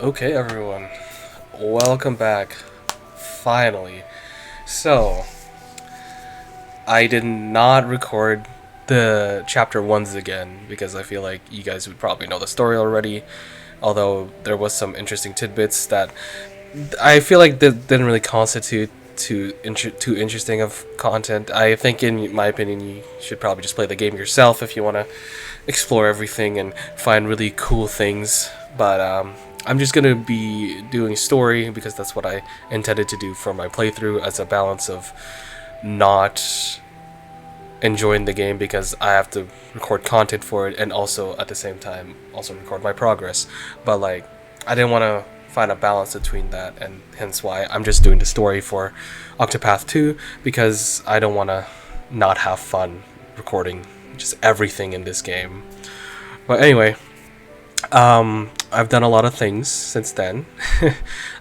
Okay, everyone, welcome back. Finally. So, I did not record the chapter ones again because I feel like you guys would probably know the story already. Although there was some interesting tidbits that I feel like that didn't really constitute too interesting of content. I think, in my opinion, you should probably just play the game yourself if you want to explore everything and find really cool things. But I'm just gonna be doing story because that's what I intended to do for my playthrough as a balance of not enjoying the game because I have to record content for it and also at the same time also record my progress. But like, I didn't want to find a balance between that, and hence why I'm just doing the story for Octopath 2 because I don't want to not have fun recording just everything in this game. But anyway, I've done a lot of things since then.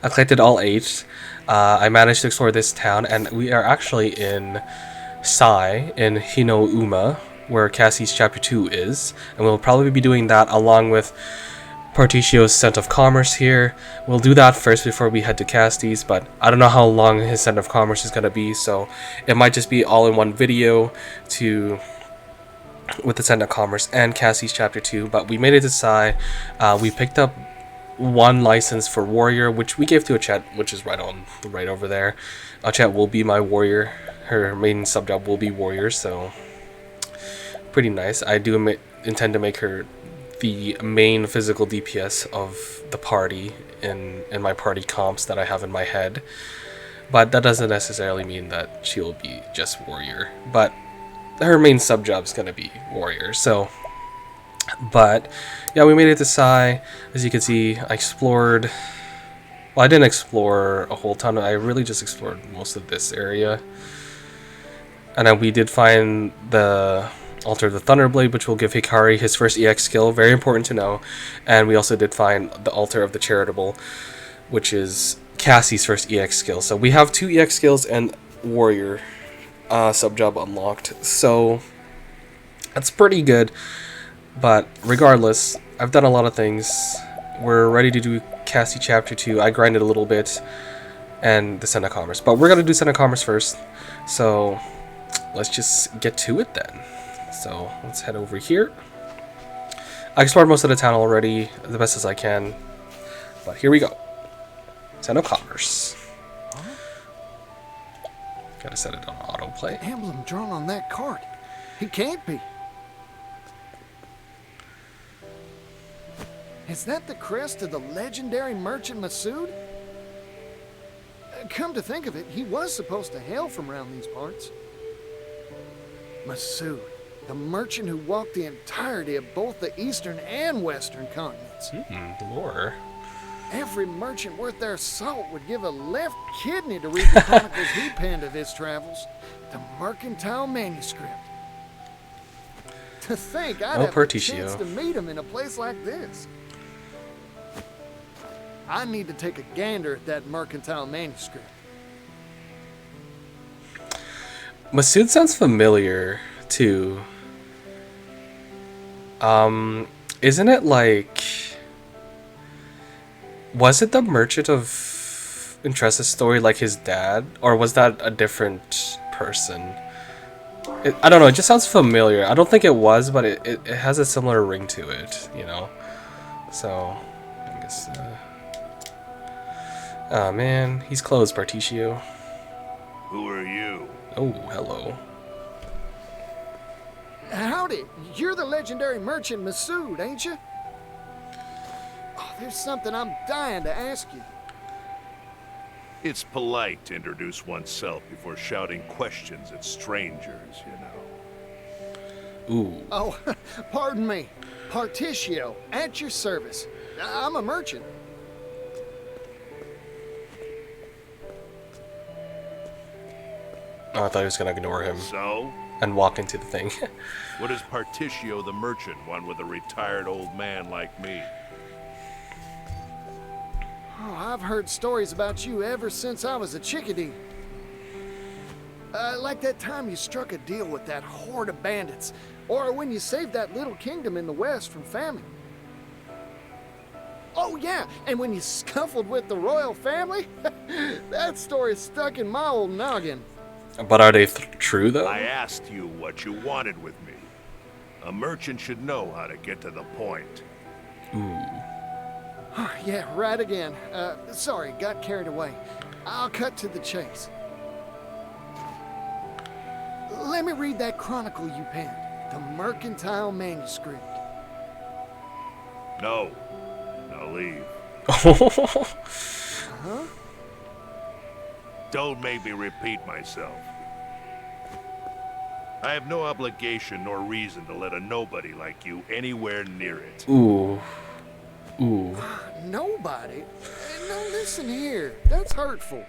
I collected all 8. I managed to explore this town, and we are actually in Sai in Hinouema, where Cassie's Chapter 2 is, and we'll probably be doing that along with Partitio's Scent of Commerce here. We'll do that first before we head to Cassie's, but I don't know how long his Scent of Commerce is going to be, so it might just be all in one video with the Scent of Commerce and Cassie's Chapter 2, but we made it to Sai. We picked up one license for Warrior, which we gave to a Chat, which is right over there. Chat will be my Warrior. Her main sub job will be Warrior, so pretty nice. I do intend to make her the main physical DPS of the party in my party comps that I have in my head, but that doesn't necessarily mean that she'll be just Warrior, but her main sub job is going to be Warrior. So, but yeah, we made it to Sai. As you can see, I explored. Well, I didn't explore a whole ton. I really just explored most of this area. And then we did find the Altar of the Thunderblade, which will give Hikari his first EX skill. Very important to know. And we also did find the Altar of the Charitable, which is Cassie's first EX skill. So we have 2 EX skills and Warrior sub-job unlocked. So that's pretty good. But regardless, I've done a lot of things. We're ready to do Cassie Chapter 2. I grinded a little bit. And the Scent of Commerce. But we're going to do Scent of Commerce first. So let's just get to it then. So let's head over here. I explored most of the town already, the best as I can. But here we go. Scent of Commerce. Gotta set it on autoplay. The emblem drawn on that cart. It can't be. Is that the crest of the legendary merchant Masood? Come to think of it, he was supposed to hail from around these parts. Masood, the merchant who walked the entirety of both the eastern and western continents. Lore. Every merchant worth their salt would give a left kidney to read the chronicles he penned of his travels. The Mercantile Manuscript. To think I'd have a chance to meet him in a place like this. I need to take a gander at that Mercantile Manuscript. Masood sounds familiar, too. Isn't it like... Was it the Merchant of Entresta's story, like his dad? Or was that a different person? I don't know, it just sounds familiar. I don't think it was, but it has a similar ring to it, you know? So, I guess... Oh man, he's closed, Partitio. Who are you? Oh, hello. Howdy, you're the legendary merchant Masood, ain't you? Oh, there's something I'm dying to ask you. It's polite to introduce oneself before shouting questions at strangers, you know. Ooh. Oh, pardon me. Partitio, at your service. I'm a merchant. Oh, I thought he was gonna ignore him So? and walk into the thing. What does Partitio the merchant want with a retired old man like me? Oh, I've heard stories about you ever since I was a chickadee. Like that time you struck a deal with that horde of bandits, or when you saved that little kingdom in the west from famine. Oh, yeah, and when you scuffled with the royal family? That story stuck in my old noggin. But are they true though? I asked you what you wanted with me. A merchant should know how to get to the point. Yeah, right again. Sorry, got carried away. I'll cut to the chase. Let me read that chronicle you penned. The Mercantile Manuscript. No. Now leave. Huh? Don't make me repeat myself. I have no obligation nor reason to let a nobody like you anywhere near it. Ooh. Ooh. Nobody? No, listen here. That's hurtful.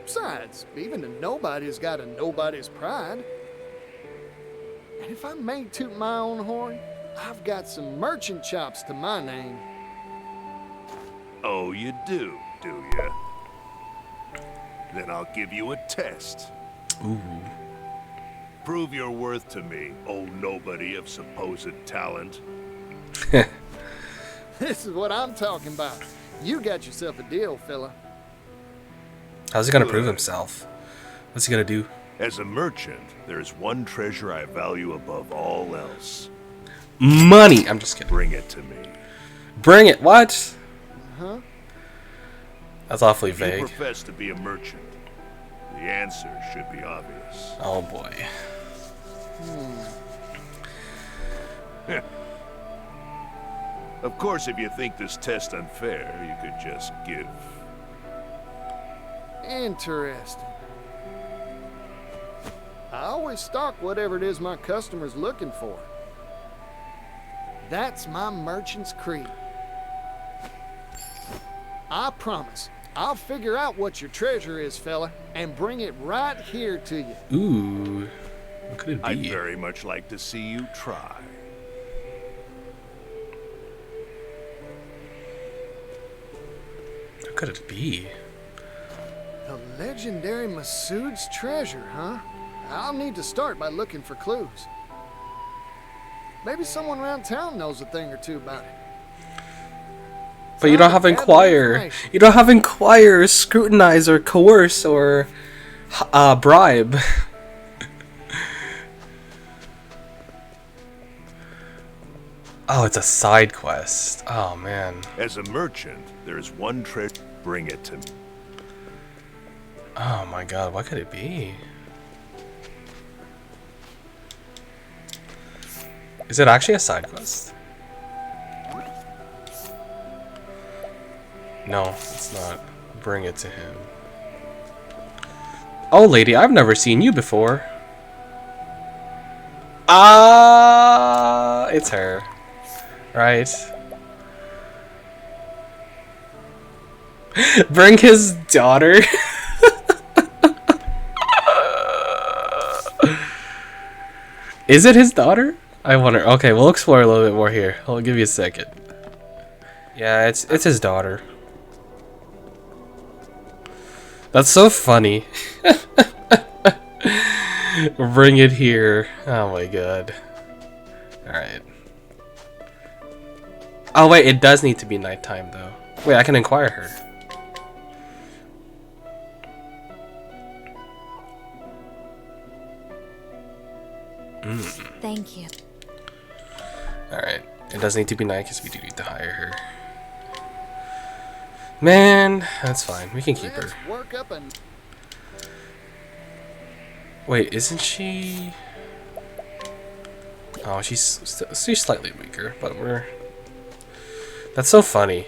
Besides, even a nobody's got a nobody's pride. And if I may toot my own horn, I've got some merchant chops to my name. Oh, you do you? Then I'll give you a test. Ooh. Prove your worth to me, old nobody of supposed talent. This is what I'm talking about. You got yourself a deal, fella. How's he gonna prove himself? What's he gonna do? As a merchant, there's one treasure I value above all else. Money! I'm just kidding. Bring it to me. Bring it! What? Huh? That's awfully If you vague. profess to be a merchant, the answer should be obvious. Oh boy. Of course, if you think this test unfair, you could just give. Interesting. I always stock whatever it is my customer's looking for. That's my merchant's creed. I promise, I'll figure out what your treasure is, fella, and bring it right here to you. Ooh. What could it I'd be? very much like to see you try. What could it be? The legendary Masood's treasure, huh? I'll need to start by looking for clues. Maybe someone around town knows a thing or two about it. But you don't have inquire. You don't have inquire, scrutinize, or coerce, or bribe. Oh, it's a side quest. Oh man. As a merchant, there's one treasure. Bring it to me. Oh my god, what could it be? Is it actually a side quest? No, it's not. Bring it to him. Oh, lady, I've never seen you before. Ah, it's her. Right? Bring his daughter. Is it his daughter? I wonder. Okay, we'll explore a little bit more here. I'll give you a second. Yeah, it's his daughter. That's so funny. Bring it here. Oh my god. Alright. Oh wait, it does need to be nighttime though. Wait, I can inquire her. Thank you. Alright. It does need to be night because we do need to hire her. Man, that's fine. We can keep her. Let's work up and Wait, isn't she... Oh, she's slightly weaker, but we're... That's so funny.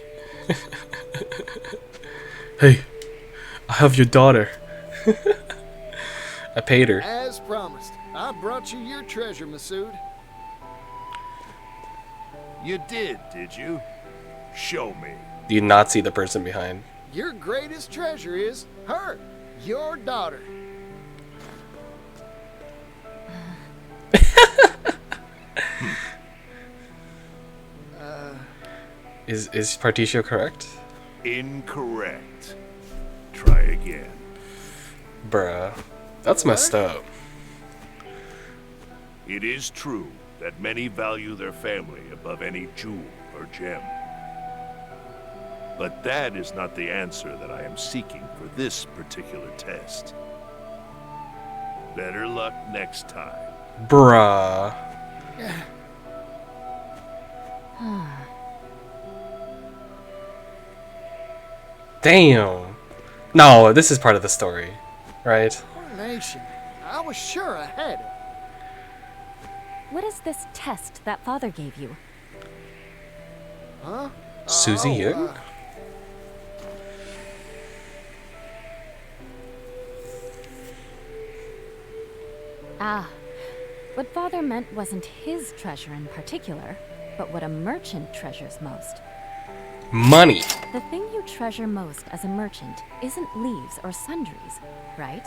Hey, I have your daughter. I paid her. as promised, I brought you your treasure, Masood. You did you? Show me. Do you not see the person behind? Your greatest treasure is her, your daughter. Is Partitio correct? Incorrect. Try again. Bruh. That's messed up. It is true that many value their family above any jewel or gem. But that is not the answer that I am seeking for this particular test. Better luck next time. Bruh. Damn. No, this is part of the story, right? Coronation. I was sure I had it. What is this test that father gave you? Huh? Susie Young? Ah, what father meant wasn't his treasure in particular, but what a merchant treasures most. Money. The thing you treasure most as a merchant isn't leaves or sundries, right?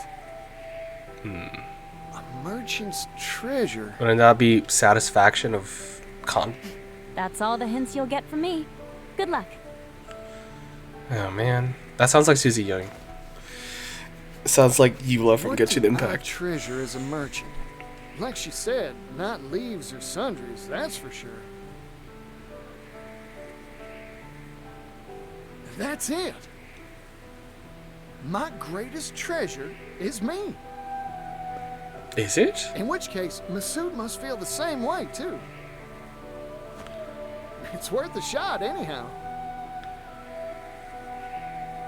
A merchant's treasure. Wouldn't that be satisfaction of con? That's all the hints you'll get from me. Good luck. Oh man, that sounds like Susie Young. Sounds like Eula from What Genshin do I Impact. treasure as a merchant? Like she said, not leaves or sundries, that's for sure. That's it. My greatest treasure is me. Is it? In which case, Masood must feel the same way, too. It's worth a shot, anyhow.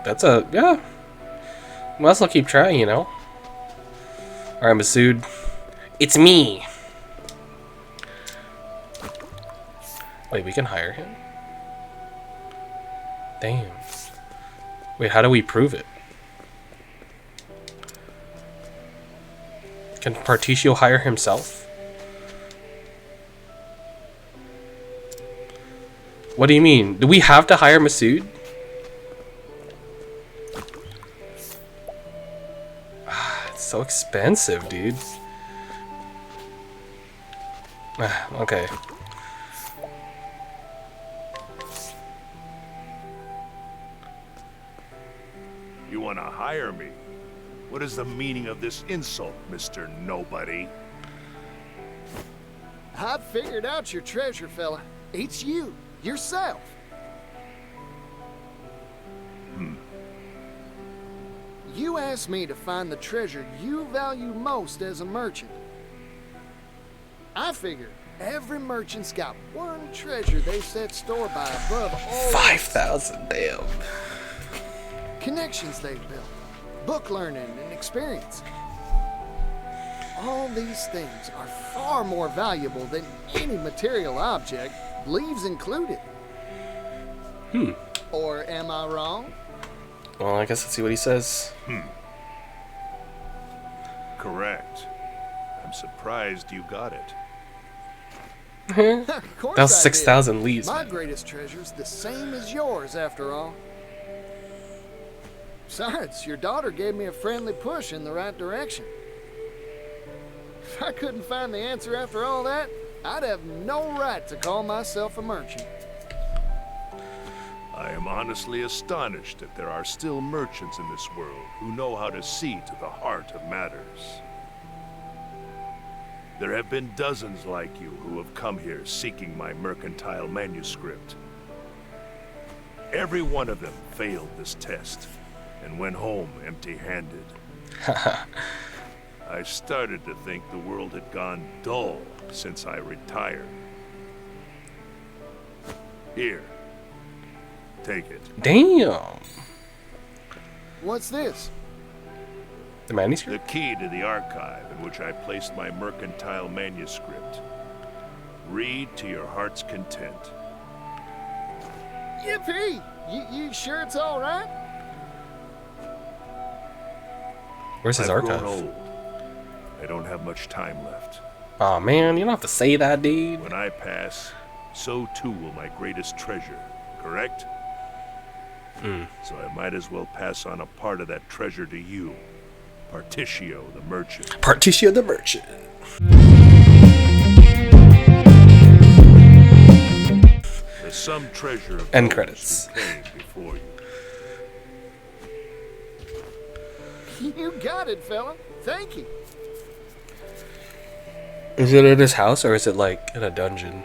That's a yeah. Might as well keep trying, you know. All right, Masood. It's me. Wait, we can hire him? Damn. Wait, how do we prove it? Can Partitio hire himself? What do you mean? Do we have to hire Masood? It's so expensive, dude. Okay. You want to hire me? What is the meaning of this insult, Mr. Nobody? I've figured out your treasure, fella. It's you, yourself. You asked me to find the treasure you value most as a merchant. I figure every merchant's got one treasure they set store by above all 5,000, damn. connections they've built, book learning, and experience. All these things are far more valuable than any material object, leaves included. Or am I wrong? Well, I guess let's see what he says. Correct. I'm surprised you got it. Of course That was I did. 6,000 leaves. My Man. greatest treasure's the same as yours, after all. Besides, your daughter gave me a friendly push in the right direction. If I couldn't find the answer after all that, I'd have no right to call myself a merchant. I am honestly astonished that there are still merchants in this world who know how to see to the heart of matters. There have been dozens like you who have come here seeking my mercantile manuscript. Every one of them failed this test and went home empty-handed. I started to think the world had gone dull since I retired. Here, take it. Damn. What's this? The The manuscript? key to the archive in which I placed my mercantile manuscript. Read to your heart's content. Yippee! You sure it's all right? Where's his I've archive? grown old. I don't have much time left. Aw, man, you don't have to say that, dude. When I pass, so too will my greatest treasure, correct? So I might as well pass on a part of that treasure to you, Partitio the merchant. Partitio the merchant. There's some treasure of End those credits. who came before you. You got it, fella. Thank you. Is it in his house or is it like in a dungeon?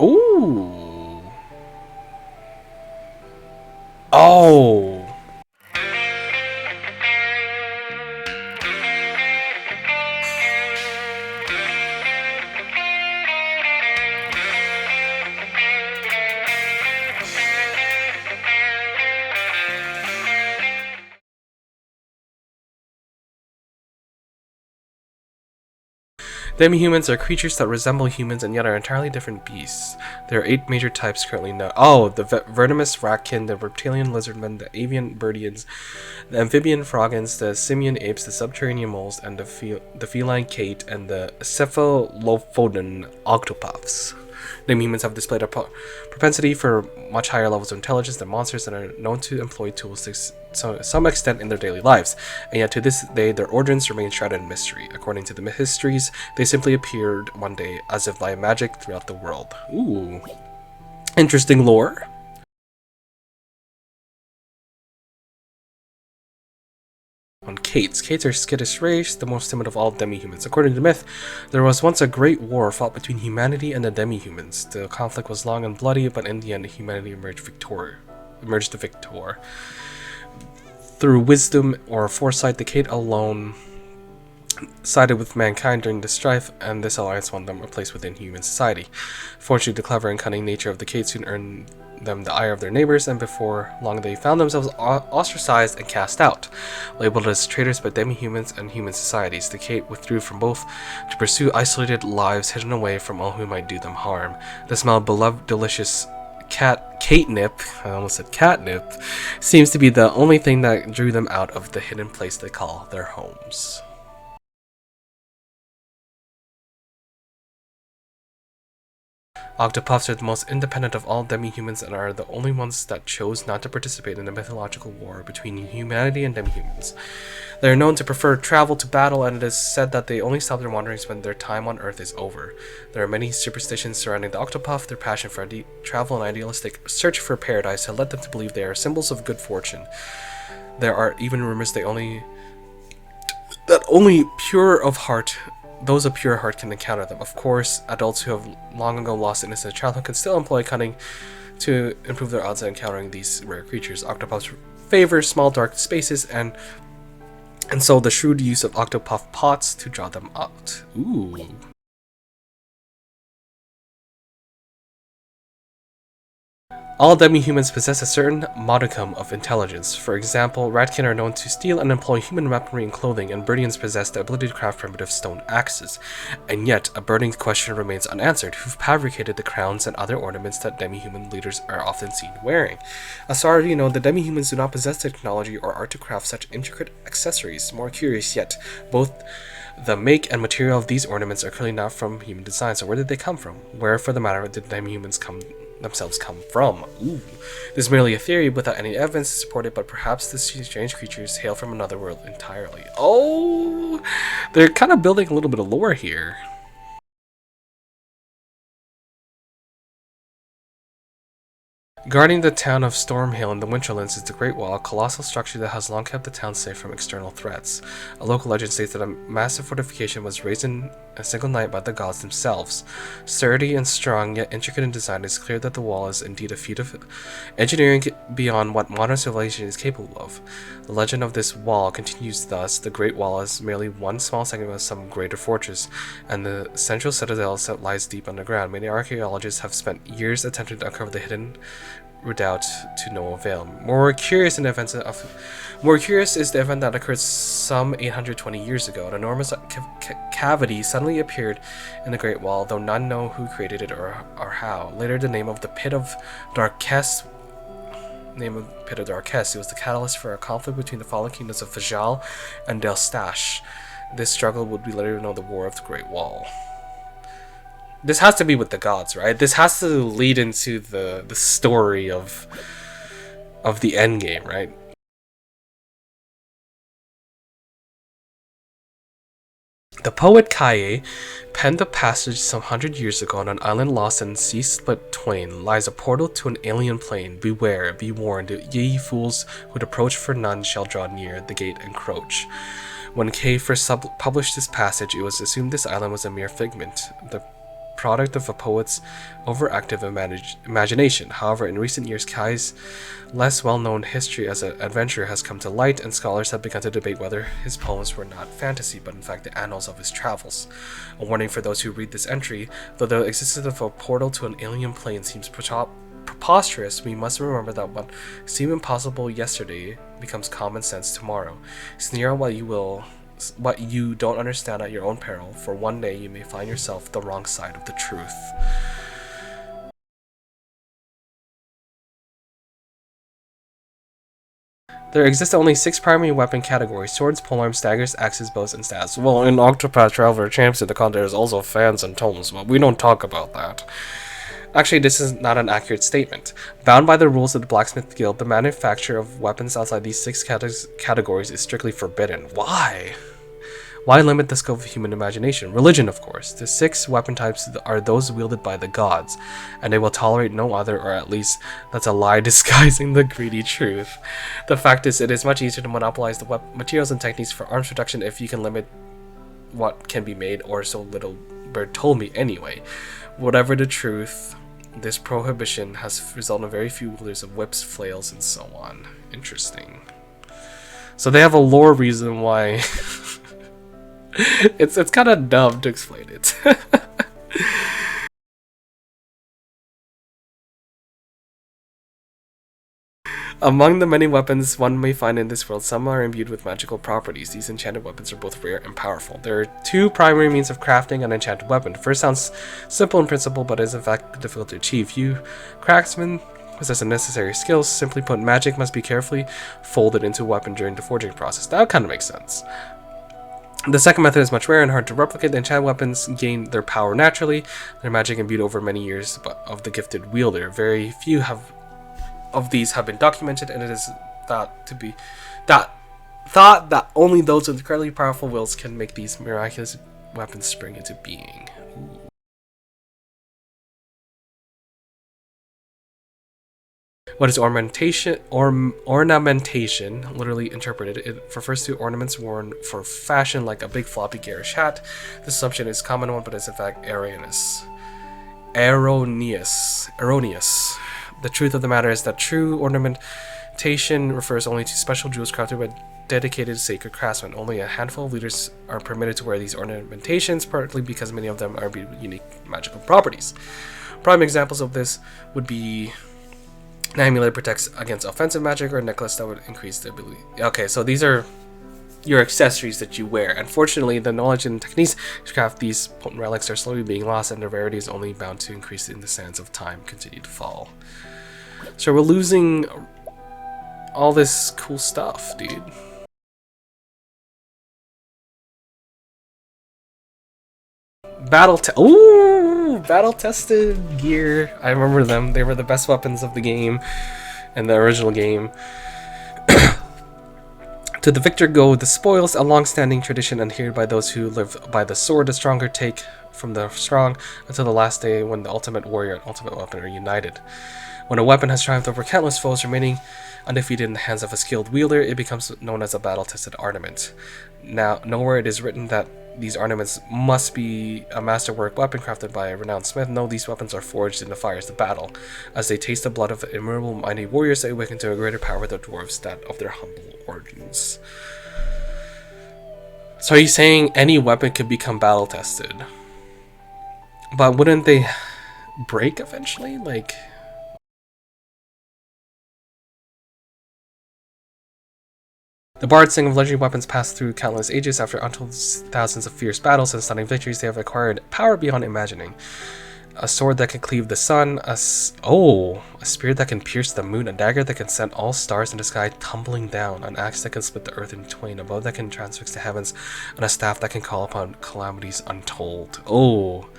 Ooh. Oh! Demihumans are creatures that resemble humans and yet are entirely different beasts. There are 8 major types currently known. Oh, the vertimus ratkin, the reptilian lizardmen, the avian birdians, the amphibian frogans, the simian apes, the subterranean moles, and the feline cait, and the cephalophodon octopuffs. Demihumans have displayed a propensity for much higher levels of intelligence than monsters and are known to employ tools to some extent in their daily lives, and yet to this day their origins remain shrouded in mystery. According to the histories, they simply appeared one day as if by magic throughout the world. Ooh. Interesting lore. On Caits. Caits are a skittish race, the most timid of all demihumans. According to myth, there was once a great war fought between humanity and the demihumans. The conflict was long and bloody, but in the end, humanity emerged the victor. Through wisdom or foresight, the Cait alone sided with mankind during the strife, and this alliance won them a place within human society. Fortunately, the clever and cunning nature of the Cait soon earned them the ire of their neighbors, and before long they found themselves ostracized and cast out. Labeled as traitors by demihumans and human societies, the Cait withdrew from both to pursue isolated lives hidden away from all who might do them harm. The smell of beloved, delicious catnip, I almost said catnip, seems to be the only thing that drew them out of the hidden place they call their homes. Octopuffs are the most independent of all demihumans and are the only ones that chose not to participate in the mythological war between humanity and demihumans. They are known to prefer travel to battle, and it is said that they only stop their wanderings when their time on Earth is over. There are many superstitions surrounding the Octopuff. Their passion for travel and idealistic search for paradise have led them to believe they are symbols of good fortune. There are even rumors that only those of pure heart can encounter them. Of course, adults who have long ago lost innocent childhood can still employ cunning to improve their odds of encountering these rare creatures. Octopuffs favor small dark spaces and so the shrewd use of octopuff pots to draw them out. Ooh. All demihumans possess a certain modicum of intelligence. For example, ratkin are known to steal and employ human weaponry and clothing, and birdians possess the ability to craft primitive stone axes. And yet, a burning question remains unanswered: who fabricated the crowns and other ornaments that demihuman leaders are often seen wearing? As far as you know, the demihumans do not possess technology or art to craft such intricate accessories. More curious yet, both the make and material of these ornaments are clearly not from human design, so where did they come from? Where, for the matter, did demihumans themselves come from? Ooh. This is merely a theory without any evidence to support it, but perhaps these strange creatures hail from another world entirely. Oh! They're kind of building a little bit of lore here. Guarding the town of Stormhill in the Winterlands is the Great Wall, a colossal structure that has long kept the town safe from external threats. A local legend states that a massive fortification was raised in a single night by the gods themselves. Sturdy and strong, yet intricate in design, it is clear that the wall is indeed a feat of engineering beyond what modern civilization is capable of. The legend of this wall continues thus: the Great Wall is merely one small segment of some greater fortress, and the central citadel lies deep underground. Many archaeologists have spent years attempting to uncover the hidden redoubt to no avail. More curious is the event that occurred some 820 years ago. An enormous cavity suddenly appeared in the Great Wall, though none know who created it or how. Later, the name of the Pit of Darkest. It was the catalyst for a conflict between the fallen kingdoms of Fajal and Delstash. This struggle would be later known as the War of the Great Wall. This has to be with the gods, right? This has to lead into the story of the endgame, right? The poet Caits penned a passage some 100 years ago. On an island lost and sea split twain lies a portal to an alien plane. Beware, be warned, ye fools who'd approach, for none shall draw near the gate encroach. When Caits first published this passage, it was assumed this island was a mere figment. The product of a poet's overactive imagination. However, in recent years, Kai's less well-known history as an adventurer has come to light, and scholars have begun to debate whether his poems were not fantasy, but in fact the annals of his travels. A warning for those who read this entry: though the existence of a portal to an alien plane seems preposterous, we must remember that what seemed impossible yesterday becomes common sense tomorrow. Sneer on what you don't understand at your own peril, for one day you may find yourself the wrong side of the truth. There exist only 6 primary weapon categories: swords, polearms, daggers, axes, bows, and staves. Well, in Octopath Traveler Champs in the content, there's also fans and tomes, but we don't talk about that. Actually, this is not an accurate statement. Bound by the rules of the Blacksmith Guild, the manufacture of weapons outside these 6 categories is strictly forbidden. Why? Why limit the scope of human imagination? Religion, of course. The 6 weapon types are those wielded by the gods, and they will tolerate no other, or at least that's a lie disguising the greedy truth. The fact is, it is much easier to monopolize the materials and techniques for arms production if you can limit what can be made, or so Little Bird told me anyway. Whatever the truth, this prohibition has resulted in very few wielders of whips, flails, and so on. Interesting. So they have a lore reason why. it's kind of dumb to explain it. Among the many weapons one may find in this world, some are imbued with magical properties. These enchanted weapons are both rare and powerful. There are 2 primary means of crafting an enchanted weapon. The first sounds simple in principle, but is in fact difficult to achieve. Few craftsmen possess the necessary skills. Simply put, magic must be carefully folded into a weapon during the forging process. That kind of makes sense. The second method is much rarer and hard to replicate. The enchanted weapons gain their power naturally, their magic imbued over many years of the gifted wielder. Very few of these have been documented, and it is thought that only those with incredibly powerful wills can make these miraculous weapons spring into being. Ooh. What is ornamentation? Ornamentation, literally interpreted, it refers to ornaments worn for fashion, like a big floppy garish hat. This assumption is a common one, but is in fact erroneous. The truth of the matter is that true ornamentation refers only to special jewels crafted by dedicated sacred craftsmen. Only a handful of leaders are permitted to wear these ornamentations, partly because many of them are unique magical properties. Prime examples of this would be an amulet that protects against offensive magic, or a necklace that would increase the ability. Okay, so these are your accessories that you wear. Unfortunately, the knowledge and techniques to craft these potent relics are slowly being lost, and their rarity is only bound to increase in the sands of time continue to fall. So we're losing all this cool stuff, dude. Battle-tested gear. I remember them. They were the best weapons of the game, in the original game. To the victor go the spoils, a long-standing tradition adhered by those who live by the sword. The stronger take from the strong, until the last day when the ultimate warrior and ultimate weapon are united. When a weapon has triumphed over countless foes, remaining undefeated in the hands of a skilled wielder, it becomes known as a battle-tested ornament. Now, nowhere it is written that these ornaments must be a masterwork weapon crafted by a renowned smith. No, these weapons are forged in the fires of battle. As they taste the blood of immovable mighty warriors, they awaken to a greater power with the dwarves that of their humble origins. So he's saying any weapon could become battle-tested. But wouldn't they break eventually? Like... The bards sing of legendary weapons passed through countless ages. After untold thousands of fierce battles and stunning victories, they have acquired power beyond imagining. A sword that can cleave the sun, a spear that can pierce the moon, a dagger that can send all stars in the sky tumbling down, an axe that can split the earth in twain, a bow that can transfix the heavens, and a staff that can call upon calamities untold. Oh,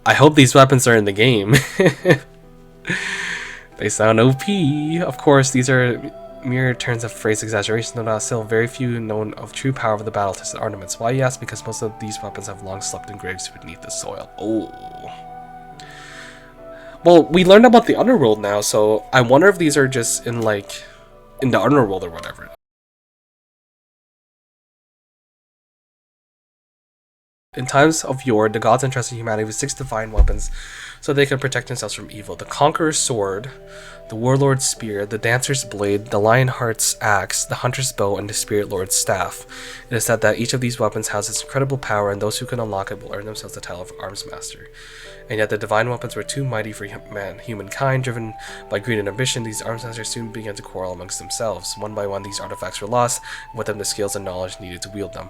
I hope these weapons are in the game. They sound OP. Of course, these are mere turns of phrase exaggeration, though not still very few known of true power of the battle-tested ornaments. Why, you ask? Because most of these weapons have long slept in graves beneath the soil. Oh. Well, we learned about the Underworld now, so I wonder if these are just in, like, in the Underworld or whatever. In times of yore, the gods entrusted humanity with 6 divine weapons so they could protect themselves from evil. The Conqueror's Sword, the Warlord's Spear, the Dancer's Blade, the Lionheart's Axe, the Hunter's Bow, and the Spirit Lord's Staff. It is said that each of these weapons has its incredible power, and those who can unlock it will earn themselves the title of Armsmaster. And yet the divine weapons were too mighty for humankind. Driven by greed and ambition, these Armsmasters soon began to quarrel amongst themselves. One by one, these artifacts were lost, and with them the skills and knowledge needed to wield them.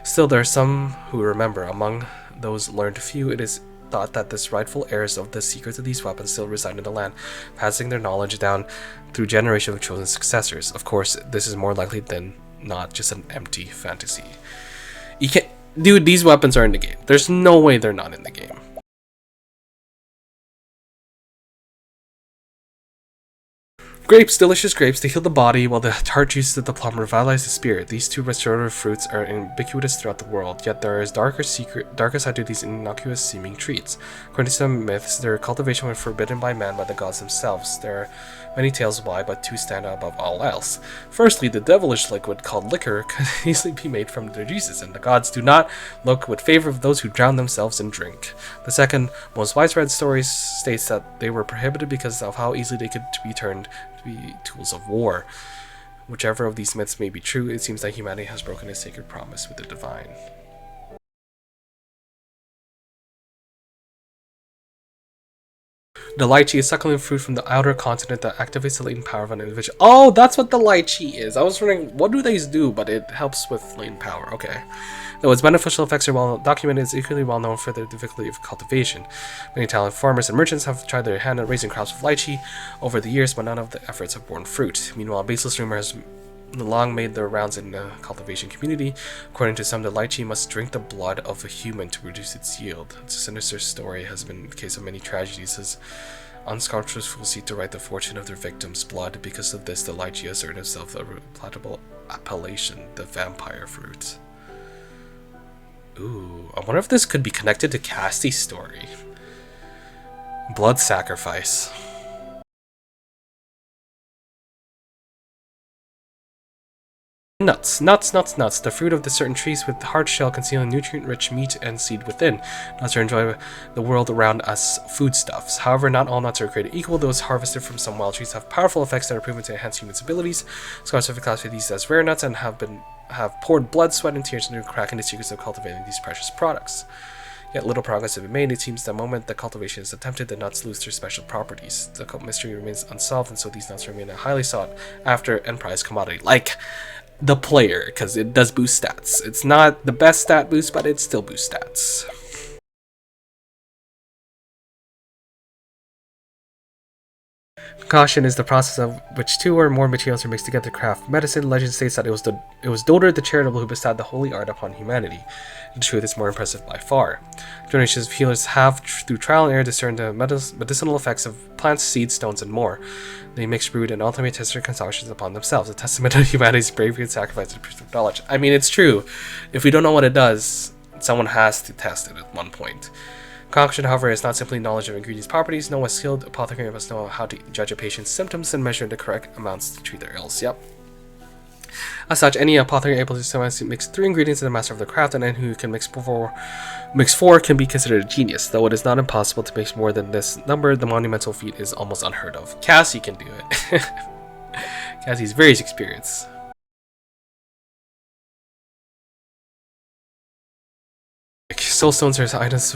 Still, there are some who remember. Among those learned few, it is thought that the rightful heirs of the secrets of these weapons still reside in the land, passing their knowledge down through generations of chosen successors. Of course, this is more likely than not just an empty fantasy. You can't, dude, these weapons are in the game. There's no way they're not in the game. Grapes, delicious grapes, to heal the body, while the tart juices of the plum revitalize the spirit. These 2 restorative fruits are ubiquitous throughout the world, yet there is darker side to these innocuous seeming treats. According to some myths, their cultivation was forbidden by man by the gods themselves. There are many tales why, but 2 stand out above all else. Firstly, the devilish liquid called liquor could easily be made from their juices, and the gods do not look with favor of those who drown themselves in drink. The second, most widespread story states that they were prohibited because of how easily they could be turned to be tools of war. Whichever of these myths may be true, it seems that humanity has broken its sacred promise with the divine. The lychee is succulent fruit from the outer continent that activates the latent power of an individual. Oh, that's what the lychee is. I was wondering, what do these do? But it helps with latent power. Okay. Though its beneficial effects are well documented, it's equally well known for the difficulty of cultivation. Many talented farmers and merchants have tried their hand at raising crops of lychee over the years, but none of the efforts have borne fruit. Meanwhile, baseless rumor has long made their rounds in the cultivation community. According to some, the lychee must drink the blood of a human to reduce its yield. It's a sinister story, has been the case of many tragedies, as unscrupulous fools seek to write the fortune of their victims' blood. Because of this, the lychee has earned itself a palatable appellation, the vampire fruit. Ooh, I wonder if this could be connected to Cassie's story. Blood sacrifice. Nuts. The fruit of the certain trees with hard shell concealing nutrient-rich meat and seed within. Nuts are enjoyed by the world around us foodstuffs. However, not all nuts are created equal. Those harvested from some wild trees have powerful effects that are proven to enhance humans' abilities. Scholars have classified these as rare nuts and have poured blood, sweat, and tears into cracking the secrets of cultivating these precious products. Yet little progress has been made. It seems the moment that cultivation is attempted, the nuts lose their special properties. The mystery remains unsolved, and so these nuts remain a highly sought after and prized commodity. Like the player, because it does boost stats. It's not the best stat boost, but it still boosts stats. Concoction is the process of which 2 or more materials are mixed together to craft medicine. Legend states that it was Dodr the Charitable who bestowed the holy art upon humanity. The truth is more impressive by far. Generations of healers have, through trial and error, discerned the medicinal effects of plants, seeds, stones, and more. They mix, brewed, and ultimately test their concoctions upon themselves, a testament to humanity's bravery and sacrifice to the pursuit of knowledge. I mean, it's true. If we don't know what it does, someone has to test it at one point. Concoction, however, is not simply knowledge of ingredients' properties. No one skilled apothecary must know how to judge a patient's symptoms and measure the correct amounts to treat their ills. Yep. As such, any apothecary able to mix 3 ingredients is a master of the craft, and anyone who can mix 4 can be considered a genius. Though it is not impossible to mix more than this number, the monumental feat is almost unheard of. Cassie can do it. Cassie's very experienced. Soulstones are items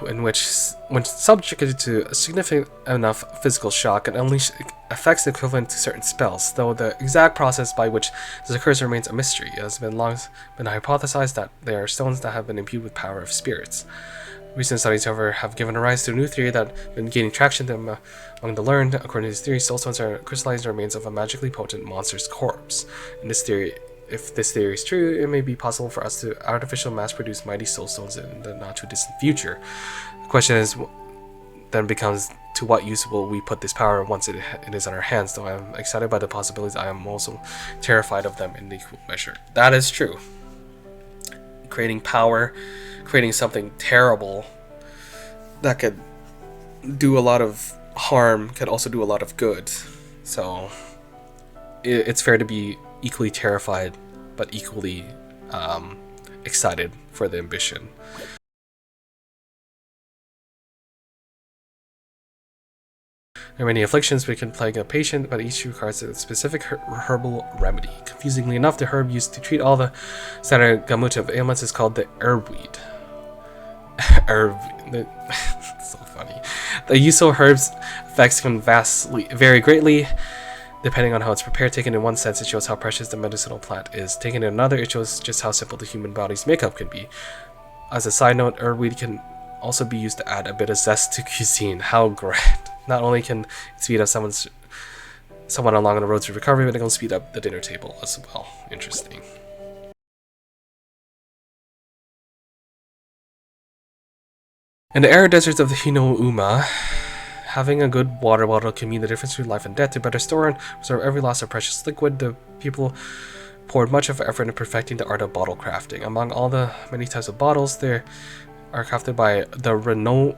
in which, when subjected to a significant enough physical shock, can unleash effects equivalent to certain spells, though the exact process by which this occurs remains a mystery. It has long been hypothesized that they are stones that have been imbued with power of spirits. Recent studies, however, have given rise to a new theory that has been gaining traction among the learned. According to this theory, soulstones are crystallized remains of a magically potent monster's corpse. If this theory is true, it may be possible for us to artificially mass-produce mighty soulstones in the not-too-distant future. The question then becomes, to what use will we put this power once it is in our hands? Though I am excited by the possibilities, I am also terrified of them in equal measure. That is true. Creating power, creating something terrible that could do a lot of harm, could also do a lot of good. So it's fair to be equally terrified, but equally excited for the ambition. There are many afflictions which can plague a patient, but each requires a specific herbal remedy. Confusingly enough, the herb used to treat all the standard gamut of ailments is called the herbweed. It's so funny. The use of herbs effects can vary greatly depending on how it's prepared. Taken in one sense, it shows how precious the medicinal plant is. Taken in another, it shows just how simple the human body's makeup can be. As a side note, herbweed can also be used to add a bit of zest to cuisine. How grand! Not only can it speed up someone along the road to recovery, but it can speed up the dinner table as well. Interesting. In the arid deserts of the Hinouema, having a good water bottle can mean the difference between life and death. To better store and preserve every loss of precious liquid, the people poured much of effort into perfecting the art of bottle crafting. Among all the many types of bottles, there are crafted by the renowned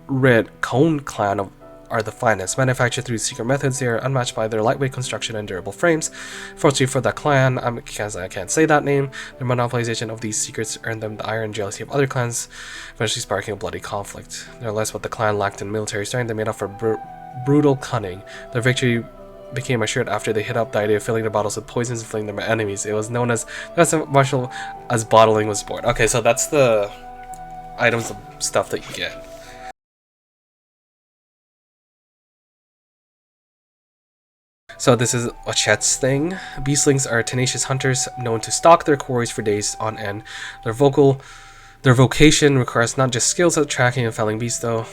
Red Cone clan are the finest. Manufactured through secret methods, they are unmatched by their lightweight construction and durable frames. Fortunately for the clan, because I can't say that name, their monopolization of these secrets earned them the ire and jealousy of other clans, eventually sparking a bloody conflict. Nevertheless, what the clan lacked in military strength, they made up for brutal cunning. Their victory became assured after they hit up the idea of filling the bottles with poisons and fleeing their enemies. It was known as martial as bottling was born. Okay, so that's the items of stuff that you get. So this is Ochet's thing. Beastlings are tenacious hunters known to stalk their quarries for days on end. Their vocation requires not just skills at tracking and felling beasts though,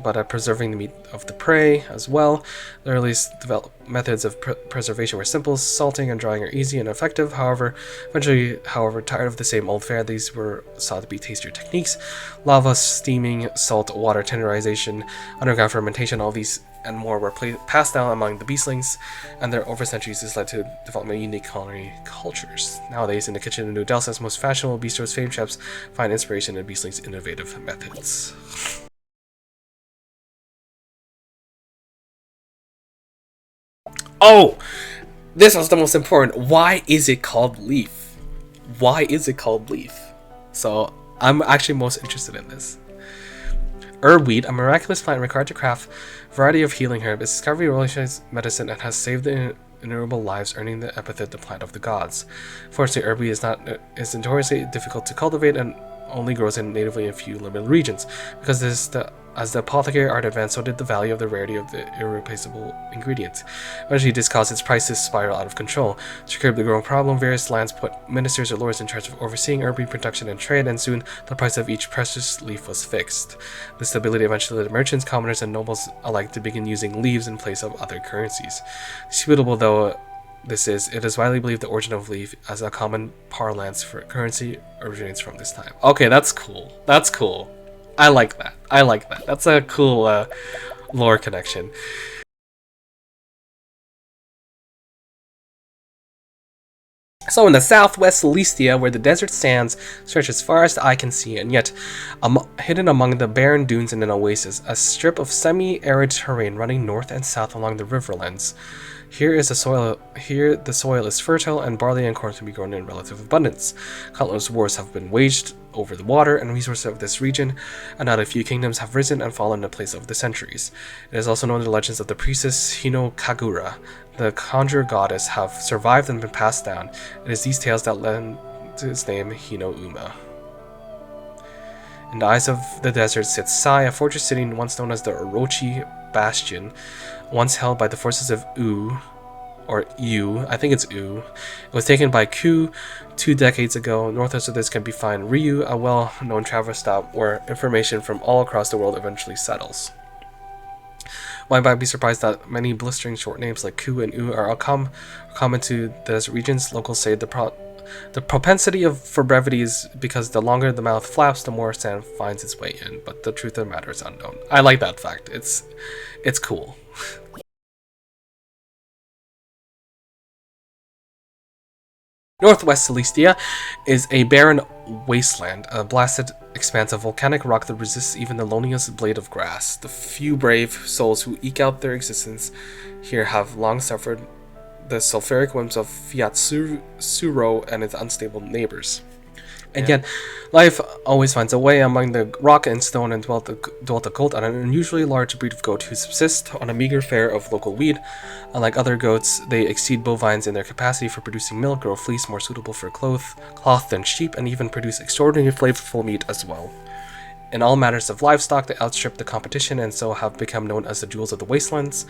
but at preserving the meat of the prey as well. The earliest developed methods of preservation were simple. Salting and drying are easy and effective. Eventually, tired of the same old fare, these were sought to be tastier techniques. Lava, steaming, salt, water, tenderization, underground fermentation, all these and more were passed down among the beastlings, and their over centuries has led to development of unique culinary cultures. Nowadays, in the kitchen of New Delta's most fashionable bistros, famed chefs find inspiration in beastlings' innovative methods. Oh! This was the most important. Why is it called Leaf? Why is it called Leaf? So, I'm actually most interested in this. Herbweed, a miraculous plant required to craft a variety of healing herb, its discovery revolutionized medicine and has saved the innumerable lives, earning the epithet the plant of the gods. Fortunately, herbweed is notoriously difficult to cultivate and only grows natively in a few limited regions. Because as the apothecary art advanced, so did the value of the rarity of the irreplaceable ingredient. Eventually, this caused its prices to spiral out of control. To curb the growing problem, various lands put ministers or lords in charge of overseeing herbweed production and trade, and soon the price of each precious leaf was fixed. This stability eventually led merchants, commoners, and nobles alike to begin using leaves in place of other currencies. Disputable though this is, it is widely believed the origin of leaf as a common parlance for currency originates from this time. Okay, that's cool. That's cool. I like that. I like that. That's a cool lore connection. So in the southwest Solistia, where the desert sands stretch as far as the eye can see, and yet hidden among the barren dunes and an oasis, a strip of semi-arid terrain running north and south along the riverlands. Here the soil is fertile, and barley and corn can be grown in relative abundance. Countless wars have been waged over the water and resources of this region, and not a few kingdoms have risen and fallen in place over the centuries. It is also known the legends of the priestess Kagura, the conjurer goddess, have survived and been passed down. It is these tales that lend to its name Hinouema. In the eyes of the desert sits Sai, a fortress city once known as the Orochi Bastion, once held by the forces of I think it's U. It was taken by Ku 2 decades ago. Northwest of this can be found Ryu, a well-known travel stop where information from all across the world eventually settles. One might be surprised that many blistering short names like Ku and U are common to the desert regions. Locals say the propensity for brevity is because the longer the mouth flaps, the more sand finds its way in, but the truth of the matter is unknown. I like that fact. It's cool. Northwest Solistia is a barren wasteland, a blasted expanse of volcanic rock that resists even the loneliest blade of grass. The few brave souls who eke out their existence here have long suffered the sulfuric whims of Fiatsuro and its unstable neighbors. And yet, life always finds a way. Among the rock and stone and dwelt a goat, an unusually large breed of goat who subsist on a meager fare of local weed. Unlike other goats, they exceed bovines in their capacity for producing milk, grow fleece more suitable for cloth than sheep, and even produce extraordinarily flavorful meat as well. In all matters of livestock, they outstrip the competition and so have become known as the jewels of the wastelands.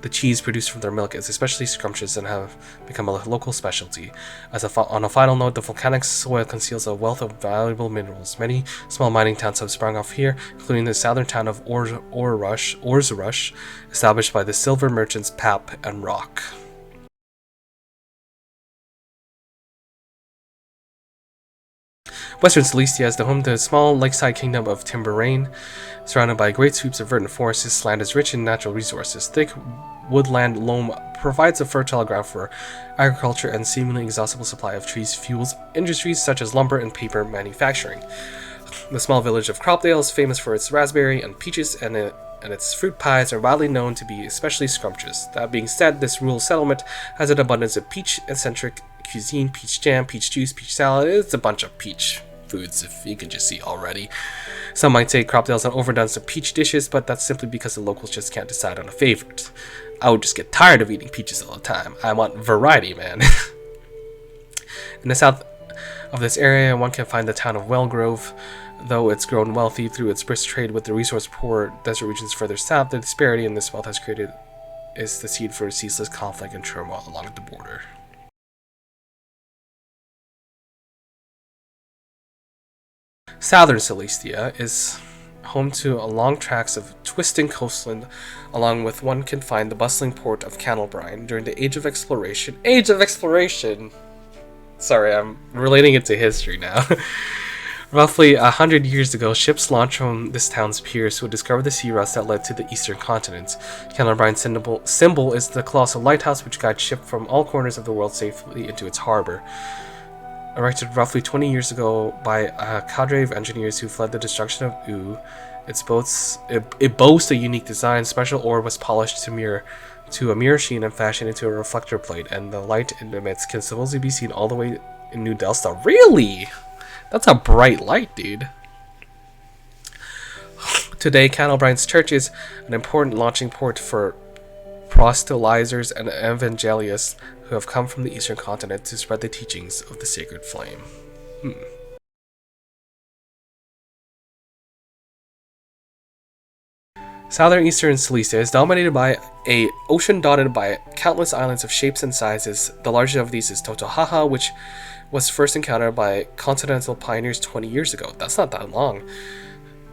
The cheese produced from their milk is especially scrumptious and have become a local specialty. On a final note, the volcanic soil conceals a wealth of valuable minerals. Many small mining towns have sprung off here, including the southern town of Orzarush, established by the silver merchants Pap and Rock. Western Solistia is the home to the small lakeside kingdom of Timberrain. Surrounded by great sweeps of verdant forests, this land is rich in natural resources. Thick woodland loam provides a fertile ground for agriculture and seemingly exhaustible supply of trees fuels industries such as lumber and paper manufacturing. The small village of Cropdale is famous for its raspberry and peaches, and its fruit pies are widely known to be especially scrumptious. That being said, this rural settlement has an abundance of peach-centric cuisine, peach jam, peach juice, peach salad. It's a bunch of peach foods, if you can just see already. Some might say Cropdale's an overdone of peach dishes, but that's simply because the locals just can't decide on a favorite. I would just get tired of eating peaches all the time. I want variety, man. In the south of this area, one can find the town of Wellgrove. Though it's grown wealthy through its brisk trade with the resource-poor desert regions further south, the disparity in this wealth has created is the seed for ceaseless conflict and turmoil along the border. Southern Solistia is home to a long tracts of twisting coastland, along with one can find the bustling port of Cannelbrine during the Age of Exploration. Age of Exploration! Sorry, I'm relating it to history now. Roughly 100 years ago, ships launched from this town's piers would discover the sea routes that led to the eastern continent. Cannelbrine's symbol is the colossal lighthouse which guides ships from all corners of the world safely into its harbor. Erected roughly 20 years ago by a cadre of engineers who fled the destruction of U, it boasts a unique design. Special ore was polished to a mirror sheen and fashioned into a reflector plate, and the light it emits can supposedly be seen all the way in New Delsta. Really? That's a bright light, dude. Today, Cannelbrine's church is an important launching port for proselytizers and evangelists who have come from the eastern continent to spread the teachings of the sacred flame. Southeastern Solistia is dominated by an ocean dotted by countless islands of shapes and sizes. The largest of these is Toto'haha, which was first encountered by continental pioneers 20 years ago. That's not that long.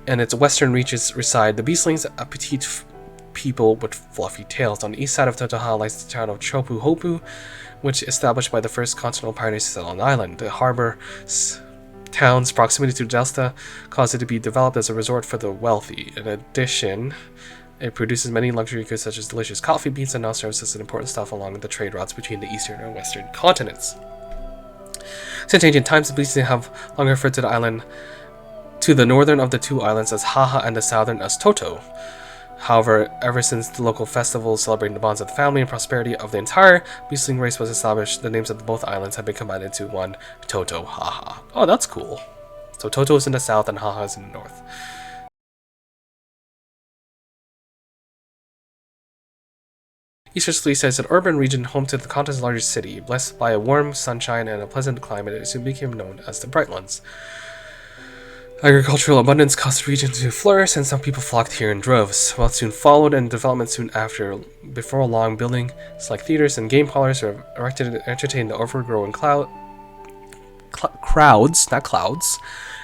And its western reaches reside the Beastlings, a petite people with fluffy tails. On the east side of Toto'haha lies the town of Chopu-Hopu, which established by the first continental pioneers to settle on the island. The harbor town's proximity to Delta caused it to be developed as a resort for the wealthy. In addition, it produces many luxury goods such as delicious coffee beans and now serves as an important stop along the trade routes between the eastern and western continents. Since ancient times, the Beastling have long referred to the island to the northern of the two islands as Haha and the southern as Toto. However, ever since the local festivals celebrating the bonds of the family and prosperity of the entire Beastling race was established, the names of both islands have been combined into one Toto'haha. Oh, that's cool. So Toto is in the south and Haha is in the north. Eastern Solistia is an urban region home to the continent's largest city. Blessed by a warm sunshine and a pleasant climate, it soon became known as the Brightlands. Agricultural abundance caused the region to flourish, and some people flocked here in droves. Wealth soon followed, and development soon after. Before long, buildings like theaters and game parlors were erected to entertain the overgrowing crowds, not clouds.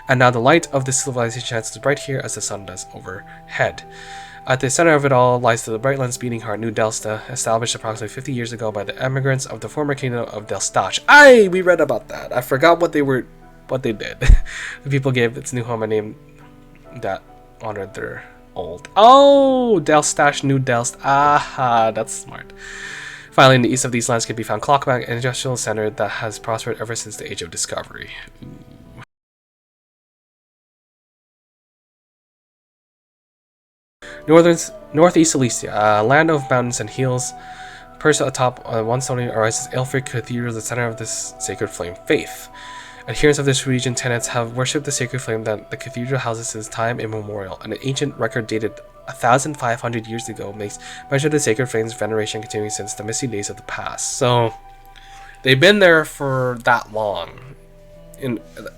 And now the light of the civilization shines as bright here as the sun does overhead. At the center of it all lies the Brightlands beating heart, New Delsta, established approximately 50 years ago by the emigrants of the former kingdom of Delstache. Aye, we read about that. I forgot what they did. The people gave its new home a name that honored their old. Oh, Delstache, New Delst. Aha, that's smart. Finally, in the east of these lands can be found Clockbank, an industrial center that has prospered ever since the Age of Discovery. Ooh. Northeast Solistia, a land of mountains and hills. Perched atop one stone arises Aelfric Cathedral, the center of this sacred flame faith. Adherents of this region tenets have worshipped the sacred flame that the cathedral houses since time immemorial. An ancient record dated 1,500 years ago makes mention of the sacred flame's veneration continuing since the misty days of the past. So they've been there for that long,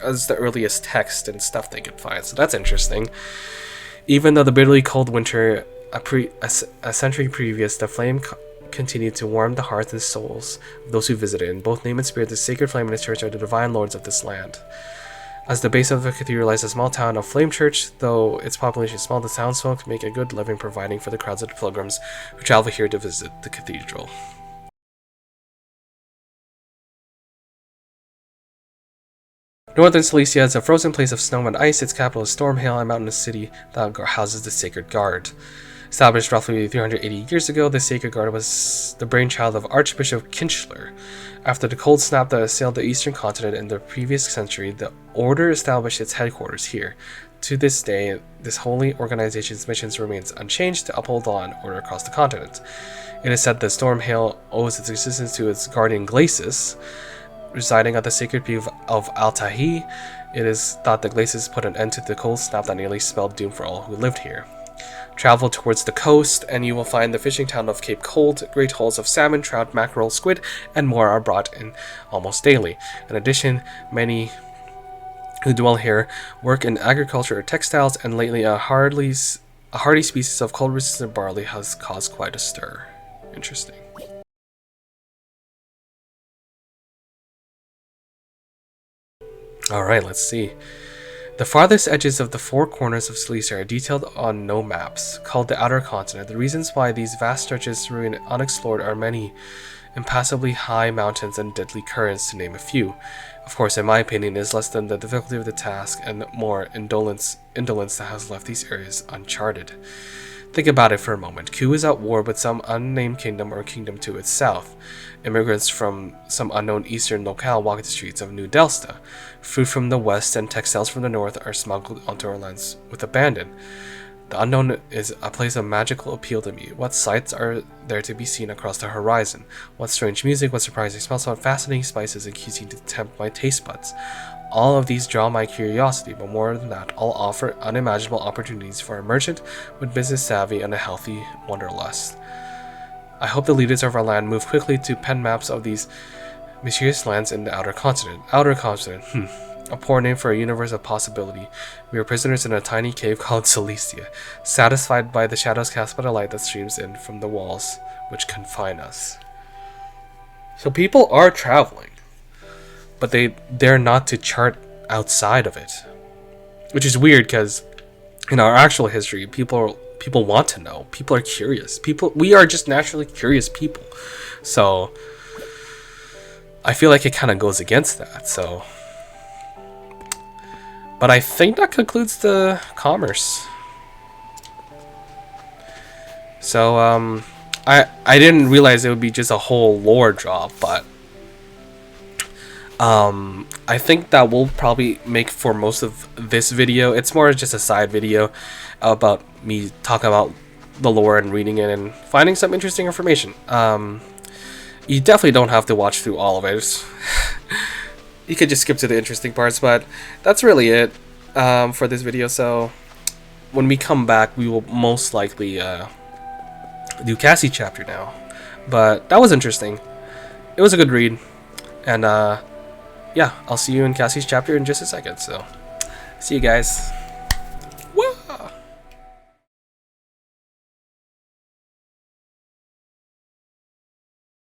as the earliest text and stuff they could find. So that's interesting. Even though the bitterly cold winter a century previous, the flame continued to warm the hearts and souls of those who visited. In both name and spirit, the sacred flame and its church are the divine lords of this land. As the base of the cathedral lies a small town of Flame Church, though its population is small, the townsfolk make a good living providing for the crowds of pilgrims who travel here to visit the cathedral. Northern Solistia is a frozen place of snow and ice. Its capital is Stormhill, a mountainous city that houses the Sacred Guard. Established roughly 380 years ago, the Sacred Guard was the brainchild of Archbishop Kinchler. After the cold snap that assailed the eastern continent in the previous century, the order established its headquarters here. To this day, this holy organization's mission remains unchanged to uphold law and order across the continent. It is said that Stormhill owes its existence to its guardian Glacis, residing at the sacred peak of Altahi. It is thought the Glacis put an end to the cold snap that nearly spelled doom for all who lived here. Travel towards the coast, and you will find the fishing town of Cape Cold. Great hauls of salmon, trout, mackerel, squid, and more are brought in almost daily. In addition, many who dwell here work in agriculture or textiles, and lately a hardy species of cold-resistant barley has caused quite a stir. Interesting. Alright, let's see. The farthest edges of the four corners of Solistia are detailed on no maps, called the Outer Continent. The reasons why these vast stretches remain unexplored are many: impassably high mountains and deadly currents, to name a few. Of course, in my opinion, it is less than the difficulty of the task and more indolence that has left these areas uncharted. Think about it for a moment. Ku is at war with some unnamed kingdom or kingdom to its south. Immigrants from some unknown eastern locale walk the streets of New Delsta. Fruit from the west and textiles from the north are smuggled onto our lands with abandon. The unknown is a place of magical appeal to me. What sights are there to be seen across the horizon? What strange music, what surprising smells, what fascinating spices and cuisine to tempt my taste buds? All of these draw my curiosity, but more than that, all offer unimaginable opportunities for a merchant with business savvy and a healthy wanderlust. I hope the leaders of our land move quickly to pen maps of these mysterious lands in the Outer Continent. Outer Continent, a poor name for a universe of possibility. We are prisoners in a tiny cave called Solistia, satisfied by the shadows cast by the light that streams in from the walls which confine us. So people are traveling, but they dare not to chart outside of it, which is weird because in our actual history, people want to know. People are curious. We are just naturally curious people. So I feel like it kind of goes against that. So, but I think that concludes the commerce. So I didn't realize it would be just a whole lore drop, but I think that will probably make for most of this video. It's more just a side video about me talking about the lore and reading it and finding some interesting information. You definitely don't have to watch through all of it. You could just skip to the interesting parts, but that's really it for this video. So when we come back, we will most likely do Cassie chapter now. But that was interesting. It was a good read, and yeah, I'll see you in Cassie's chapter in just a second. So see you guys.